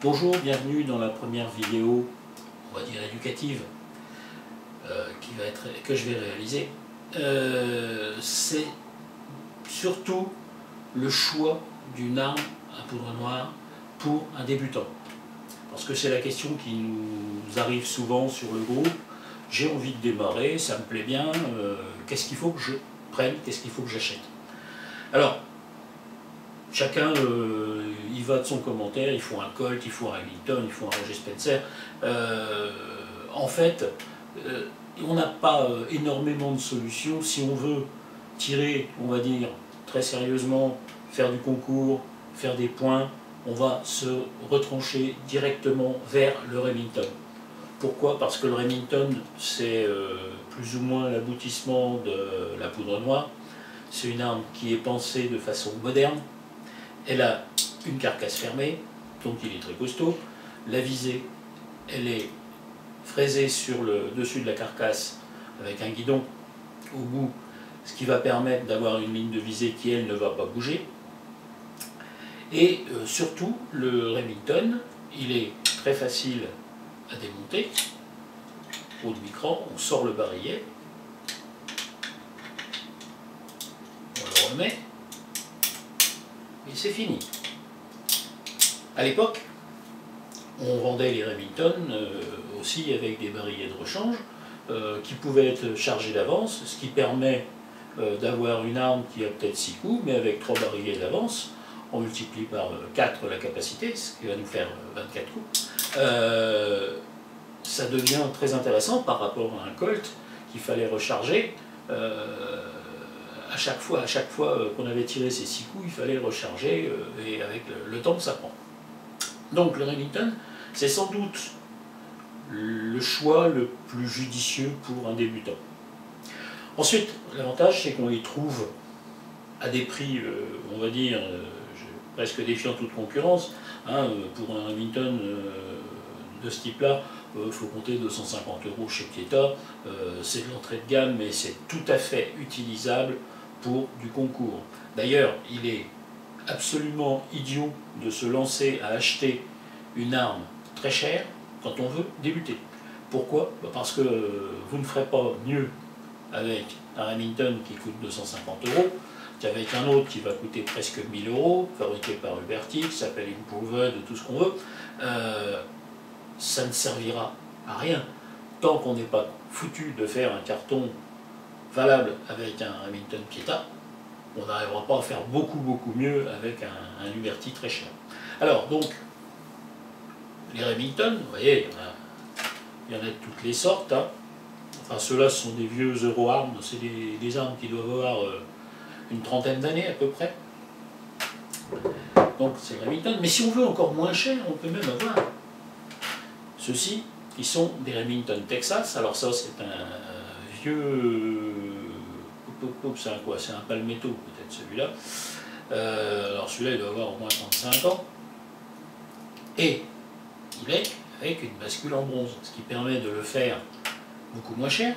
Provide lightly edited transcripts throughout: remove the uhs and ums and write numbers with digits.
Bonjour, bienvenue dans la première vidéo, on va dire éducative, que je vais réaliser. C'est surtout le choix d'une arme à poudre noire pour un débutant. Parce que c'est la question qui nous arrive souvent sur le groupe. J'ai envie de démarrer, ça me plaît bien, qu'est-ce qu'il faut que je prenne, qu'est-ce qu'il faut que j'achète? Alors, chacun il va de son commentaire, il faut un Colt, il faut un Remington, il faut un Roger Spencer. En fait, on n'a pas énormément de solutions. Si on veut tirer, on va dire, très sérieusement, faire du concours, faire des points, on va se retrancher directement vers le Remington. Pourquoi? Parce que le Remington, c'est plus ou moins l'aboutissement de la poudre noire. C'est une arme qui est pensée de façon moderne. Elle a une carcasse fermée, donc il est très costaud. La visée, elle est fraisée sur le dessus de la carcasse avec un guidon au bout, ce qui va permettre d'avoir une ligne de visée qui, elle, ne va pas bouger. Et surtout, le Remington, il est très facile à démonter. Au demi-cran, on sort le barillet, on le remet, et c'est fini. À l'époque, on vendait les Remington aussi avec des barillets de rechange qui pouvaient être chargés d'avance, ce qui permet d'avoir une arme qui a peut-être 6 coups, mais avec 3 barillets d'avance, on multiplie par 4 la capacité, ce qui va nous faire 24 coups. Ça devient très intéressant par rapport à un Colt qu'il fallait recharger. À chaque fois qu'on avait tiré ces 6 coups, il fallait le recharger et avec le temps que ça prend. Donc le Remington, c'est sans doute le choix le plus judicieux pour un débutant. Ensuite, l'avantage, c'est qu'on les trouve à des prix, on va dire, presque défiant toute concurrence. Pour un Remington de ce type-là, il faut compter 250 € chez Pieta. C'est de l'entrée de gamme, mais c'est tout à fait utilisable pour du concours. D'ailleurs, il est absolument idiot de se lancer à acheter une arme très chère quand on veut débuter. Pourquoi? Parce que vous ne ferez pas mieux avec un Remington qui coûte 250 € qu'avec un autre qui va coûter presque 1000 €, fabriqué par Huberti, qui s'appelle Improved, tout ce qu'on veut. Ça ne servira à rien tant qu'on n'est pas foutu de faire un carton valable avec un Remington Pieta. On n'arrivera pas à faire beaucoup mieux avec un Huberti très cher. Alors donc, les Remington, vous voyez, il y en a de toutes les sortes. Enfin, ceux-là sont des vieux Euroarms, c'est des armes qui doivent avoir une trentaine d'années à peu près. Donc c'est le Remington. Mais si on veut encore moins cher, on peut même avoir ceux-ci, qui sont des Remington Texas. Alors ça, c'est un vieux... C'est un quoi? C'est un Palmetto, peut-être celui-là. Alors celui-là, il doit avoir au moins 35 ans. Et il est avec une bascule en bronze, ce qui permet de le faire beaucoup moins cher.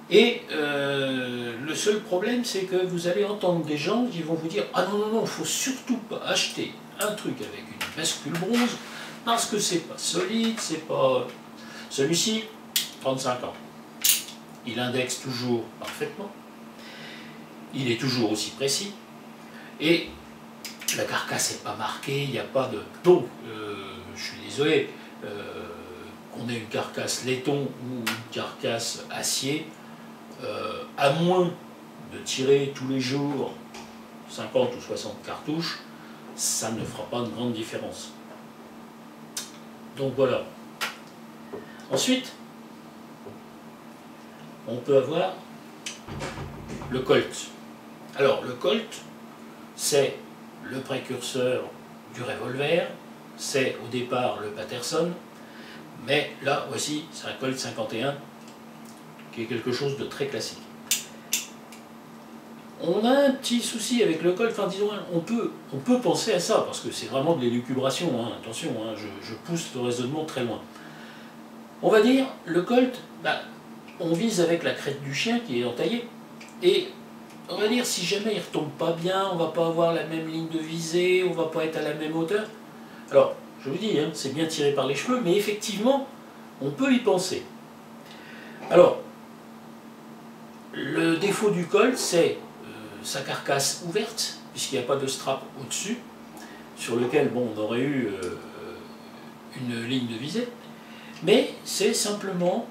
Et le seul problème, c'est que vous allez entendre des gens qui vont vous dire « Ah non, il ne faut surtout pas acheter un truc avec une bascule bronze, parce que c'est pas solide, c'est pas... » Celui-ci, 35 ans. Il indexe toujours parfaitement. Il est toujours aussi précis. Et la carcasse n'est pas marquée, il n'y a pas de... Donc, je suis désolé, qu'on ait une carcasse laiton ou une carcasse acier, à moins de tirer tous les jours 50 ou 60 cartouches, ça ne fera pas de grande différence. Donc voilà. Ensuite, on peut avoir le Colt. Alors le Colt, c'est le précurseur du revolver, c'est au départ le Patterson, mais là voici, c'est un Colt 51 qui est quelque chose de très classique. On a un petit souci avec le Colt, enfin disons, on peut penser à ça, parce que c'est vraiment de l'élucubration, attention, je pousse le raisonnement très loin. On va dire, le Colt, on vise avec la crête du chien qui est entaillée, et on va dire, si jamais il ne retombe pas bien, on ne va pas avoir la même ligne de visée, on ne va pas être à la même hauteur, Alors, je vous dis, hein, c'est bien tiré par les cheveux, mais effectivement, on peut y penser. Alors, le défaut du Colt, c'est sa carcasse ouverte, puisqu'il n'y a pas de strap au-dessus, sur lequel bon, on aurait eu une ligne de visée, mais c'est simplement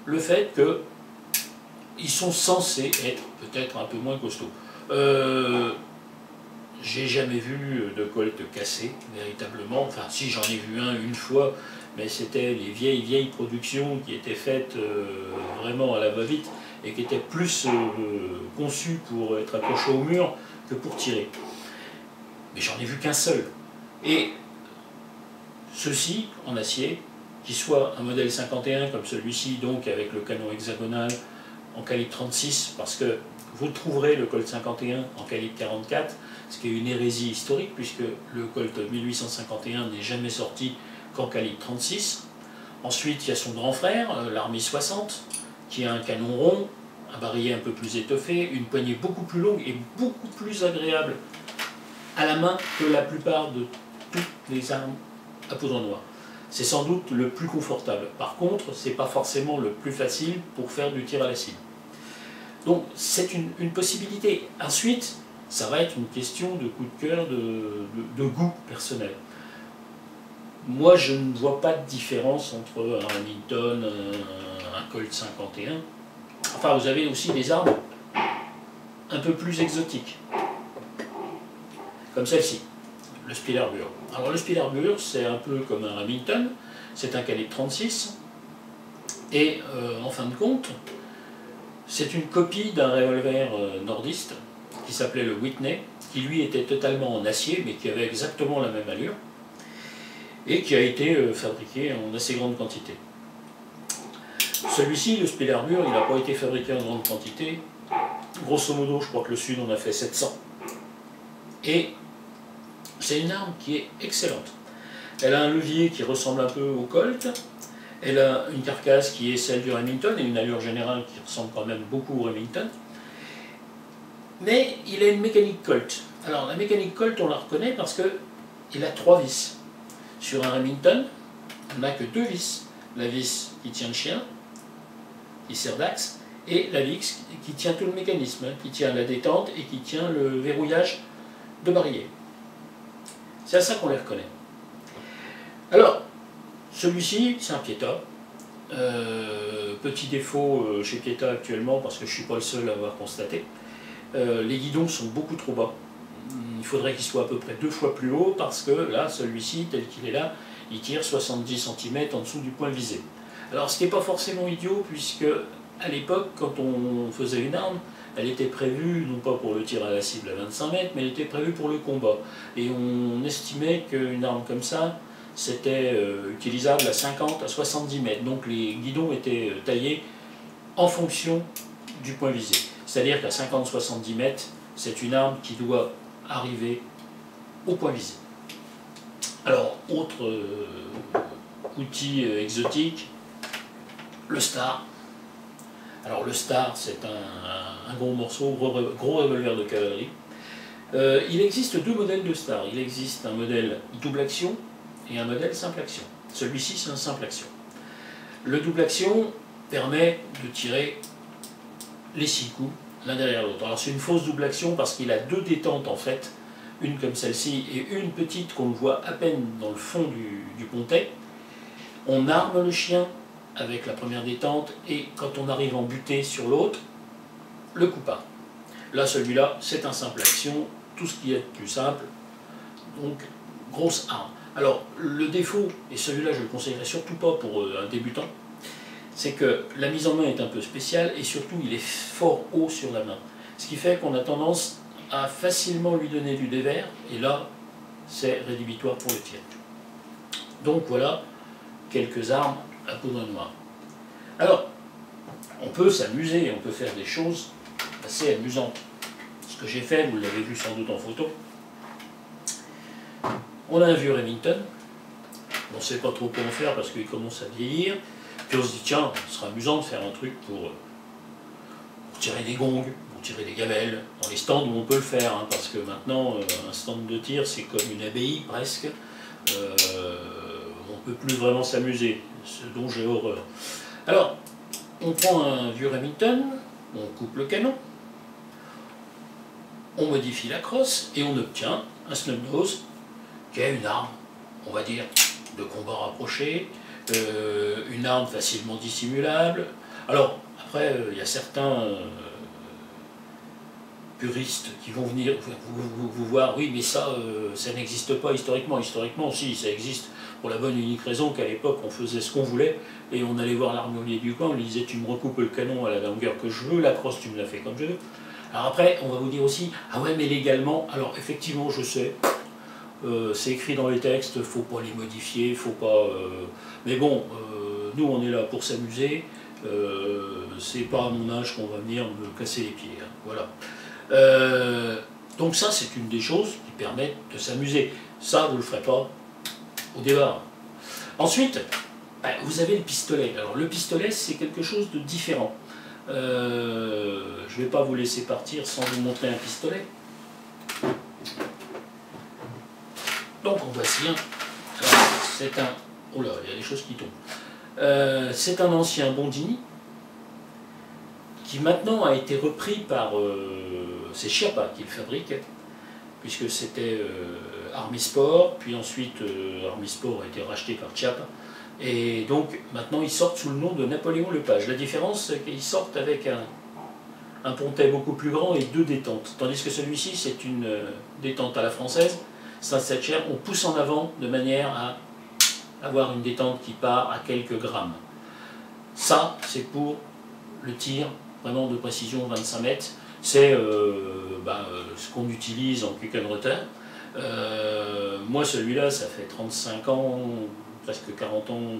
le fait qu'ils sont censés être peut-être un peu moins costauds. J'ai jamais vu de Colt cassé, véritablement. Enfin, si, j'en ai vu un une fois, mais c'était les vieilles productions qui étaient faites vraiment à la va-vite et qui étaient plus conçues pour être accrochées au mur que pour tirer. Mais j'en ai vu qu'un seul. Et ceci en acier, qui soit un modèle 51 comme celui-ci, donc avec le canon hexagonal en calibre 36, parce que vous trouverez le Colt 51 en calibre 44, ce qui est une hérésie historique, puisque le Colt 1851 n'est jamais sorti qu'en calibre 36. Ensuite, il y a son grand frère, l'Army 60, qui a un canon rond, un barillet un peu plus étoffé, une poignée beaucoup plus longue et beaucoup plus agréable à la main que la plupart de toutes les armes à poudre noire. C'est sans doute le plus confortable. Par contre, ce n'est pas forcément le plus facile pour faire du tir à la cible. Donc, c'est une possibilité. Ensuite, ça va être une question de coup de cœur, de goût personnel. Moi, je ne vois pas de différence entre un Remington, un Colt 51. Enfin, vous avez aussi des armes un peu plus exotiques, comme celle-ci, le Spieler-Bur. Alors, le Spieler-Bur, c'est un peu comme un Remington, c'est un calibre 36, et en fin de compte, c'est une copie d'un revolver nordiste qui s'appelait le Whitney, qui lui était totalement en acier, mais qui avait exactement la même allure, et qui a été fabriqué en assez grande quantité. Celui-ci, le Spieler-Bur, il n'a pas été fabriqué en grande quantité. Grosso modo, je crois que le Sud en a fait 700. Et c'est une arme qui est excellente. Elle a un levier qui ressemble un peu au Colt, elle a une carcasse qui est celle du Remington et une allure générale qui ressemble quand même beaucoup au Remington. Mais il a une mécanique Colt. Alors la mécanique Colt, on la reconnaît parce qu'il a 3 vis. Sur un Remington, on n'a que 2 vis. La vis qui tient le chien, qui sert d'axe, et la vis qui tient tout le mécanisme, qui tient la détente et qui tient le verrouillage de barillet. C'est à ça qu'on les reconnaît. Alors, celui-ci, c'est un Pieta. Petit défaut chez Pieta actuellement, parce que je ne suis pas le seul à avoir constaté. Les guidons sont beaucoup trop bas. Il faudrait qu'ils soient à peu près 2 fois plus hauts, parce que là, celui-ci, tel qu'il est là, il tire 70 cm en dessous du point visé. Alors, ce qui n'est pas forcément idiot, puisque à l'époque, quand on faisait une arme, elle était prévue, non pas pour le tir à la cible à 25 mètres, mais elle était prévue pour le combat. Et on estimait qu'une arme comme ça, c'était utilisable à 50 à 70 mètres. Donc les guidons étaient taillés en fonction du point visé. C'est-à-dire qu'à 50-70 mètres, c'est une arme qui doit arriver au point visé. Alors, autre outil exotique, le Star. Alors le Star, c'est un gros morceau, gros revolver de cavalerie. Il existe 2 modèles de Star. Il existe un modèle double action et un modèle simple action. Celui-ci, c'est un simple action. Le double action permet de tirer les 6 coups l'un derrière l'autre. Alors c'est une fausse double action parce qu'il a 2 détentes en fait, une comme celle-ci et une petite qu'on voit à peine dans le fond du pontet. On arme le chien avec la première détente et quand on arrive en butée sur l'autre, le coup part. Là, celui-là, c'est un simple action, tout ce qui est plus simple, donc grosse arme. Alors, le défaut, et celui-là je ne le conseillerais surtout pas pour un débutant, c'est que la mise en main est un peu spéciale et surtout il est fort haut sur la main. Ce qui fait qu'on a tendance à facilement lui donner du dévers et là, c'est rédhibitoire pour le tir. Donc voilà quelques armes à poudre noire. Alors, on peut s'amuser, on peut faire des choses assez amusantes. Ce que j'ai fait, vous l'avez vu sans doute en photo. On a un vieux Remington, on ne sait pas trop quoi en faire parce qu'il commence à vieillir, puis on se dit tiens, ce sera amusant de faire un truc pour tirer des gongs, pour tirer des gamelles, dans les stands où on peut le faire, hein, parce que maintenant un stand de tir c'est comme une abbaye presque, on ne peut plus vraiment s'amuser, ce dont j'ai horreur. Alors, on prend un vieux Remington, on coupe le canon, on modifie la crosse et on obtient un snub-nose qui est une arme, on va dire, de combat rapproché, une arme facilement dissimulable. Alors, après, il y a certains puristes qui vont venir vous voir, oui, mais ça, ça n'existe pas historiquement. Historiquement, si, ça existe, pour la bonne et unique raison qu'à l'époque, on faisait ce qu'on voulait, et on allait voir l'armurier du coin, on lui disait, tu me recoupes le canon à la longueur que je veux, la crosse, tu me la fais comme je veux. Alors après, on va vous dire aussi, ah ouais, mais légalement, alors effectivement, je sais, c'est écrit dans les textes, faut pas les modifier, faut pas... mais bon, nous, on est là pour s'amuser, c'est pas à mon âge qu'on va venir me casser les pieds, hein, voilà. Donc ça, c'est une des choses qui permettent de s'amuser. Ça, vous ne le ferez pas au départ. Ensuite, vous avez le pistolet. Alors le pistolet, c'est quelque chose de différent. Je ne vais pas vous laisser partir sans vous montrer un pistolet. Donc en voici un. C'est un... Oh là, il y a des choses qui tombent. C'est un ancien Bondini qui maintenant a été repris par... c'est Chiappa qui le fabriquait, puisque c'était Army Sport, puis ensuite Army Sport a été racheté par Chiappa, et donc maintenant ils sortent sous le nom de Napoléon Lepage. La différence, c'est qu'ils sortent avec un pontet beaucoup plus grand et 2 détentes, tandis que celui-ci c'est une détente à la française, c'est un 7 chair, on pousse en avant de manière à avoir une détente qui part à quelques grammes. Ça, c'est pour le tir vraiment de précision 25 mètres, c'est ce qu'on utilise en quick and return. Moi celui-là, ça fait 35 ans, presque 40 ans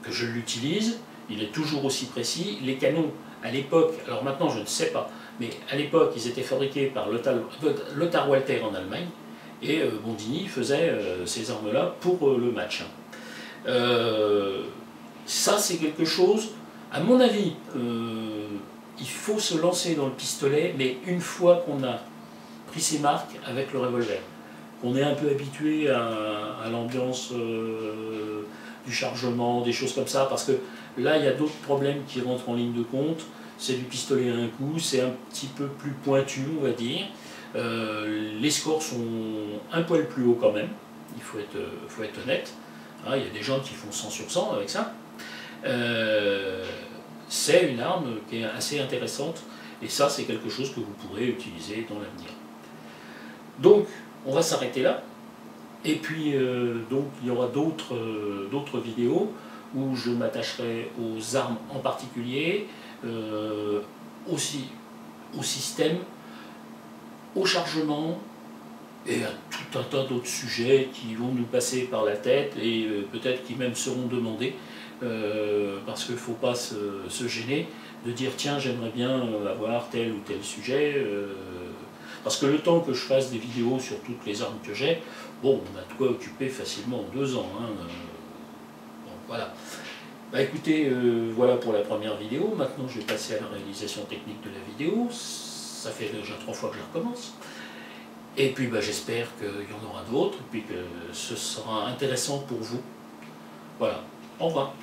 que je l'utilise, il est toujours aussi précis. Les canons, à l'époque, alors maintenant je ne sais pas, mais à l'époque ils étaient fabriqués par Lothar Walther en Allemagne, et Bondini faisait ces armes-là pour le match. Ça c'est quelque chose, à mon avis, il faut se lancer dans le pistolet, mais une fois qu'on a pris ses marques avec le revolver, qu'on est un peu habitué à l'ambiance du chargement, des choses comme ça, parce que là il y a d'autres problèmes qui rentrent en ligne de compte. C'est du pistolet à un coup, c'est un petit peu plus pointu, on va dire. Les scores sont un poil plus hauts quand même, il faut être honnête. Il y a des gens qui font 100 sur 100 avec ça. C'est une arme qui est assez intéressante, et ça c'est quelque chose que vous pourrez utiliser dans l'avenir. Donc on va s'arrêter là, et puis donc il y aura d'autres vidéos où je m'attacherai aux armes en particulier, aussi au système, au chargement, et à tout un tas d'autres sujets qui vont nous passer par la tête, et peut-être qui même seront demandés, parce qu'il ne faut pas se gêner de dire tiens j'aimerais bien avoir tel ou tel sujet, parce que le temps que je fasse des vidéos sur toutes les armes que j'ai, bon, on a de quoi occuper facilement 2 ans, hein, donc voilà. Bah écoutez, voilà pour la première vidéo. Maintenant je vais passer à la réalisation technique de la vidéo. Ça fait déjà 3 fois que je recommence. Et puis bah, j'espère qu'il y en aura d'autres, et puis que ce sera intéressant pour vous. Voilà, au revoir.